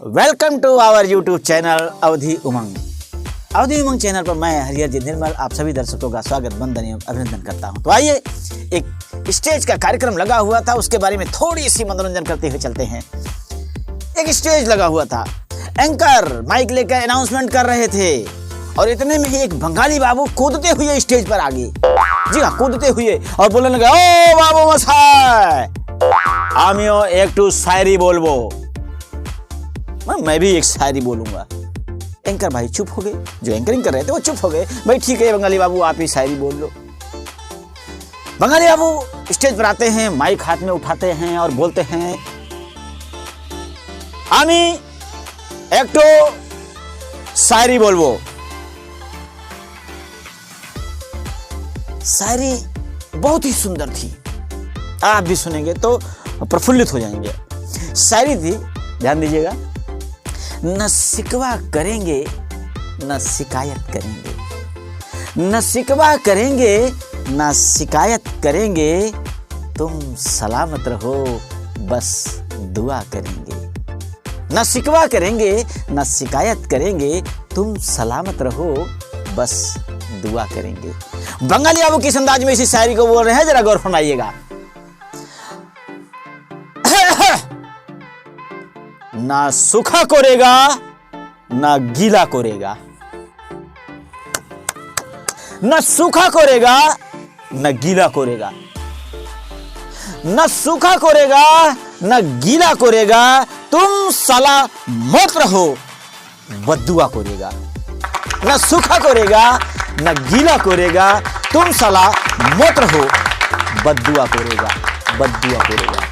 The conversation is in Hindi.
Welcome to our YouTube channel Awadhi Umang. अवधि उमंग चैनल पर मैं हरिहर जी निर्मल आप सभी दर्शकों का स्वागत वंदन एवं अभिनंदन करता हूं। तो आइए, एक स्टेज का कार्यक्रम लगा हुआ था, उसके बारे में थोड़ी सी मनोरंजन करते हुए चलते हैं। एक स्टेज लगा हुआ था, एंकर माइक लेकर अनाउंसमेंट कर रहे थे और इतने में ही एक बंगाली बाबू कूदते हुए स्टेज पर आ गए। जी हाँ, कूदते हुए और बोलने लगे, ओ बाबू मसाई, आमियो एक टू शायरी बोलबो। मैं भी एक शायरी बोलूंगा। एंकर भाई चुप हो गए, जो एंकरिंग कर रहे थे वो चुप हो गए। भाई ठीक है बंगाली बाबू, आप ही शायरी बोल लो। बंगाली बाबू स्टेज पर आते हैं, माइक हाथ में उठाते हैं और बोलते हैं, आमी एक तो शायरी बोलबो। शायरी बहुत ही सुंदर थी, आप भी सुनेंगे तो प्रफुल्लित हो जाएंगे। शायरी थी, ध्यान दीजिएगा, न शिकवा करेंगे न शिकायत करेंगे, न शिकवा करेंगे न शिकायत करेंगे, तुम सलामत रहो बस दुआ करेंगे। न शिकवा करेंगे न शिकायत करेंगे, तुम सलामत रहो बस दुआ करेंगे। बंगाली बाबू किस अंदाज में इसी शायरी को बोल रहे हैं, जरा गौर फरमाइएगा। ना सूखा करेगा ना गीला करेगा, न सूखा करेगा न गीला करेगा, न सूखा करेगा न गीला करेगा, तुम साला मत रहो बद्दुआ करेगा। न सूखा करेगा न गीला करेगा, तुम साला मत रहो बद्दुआ करेगा, बद्दुआ करेगा।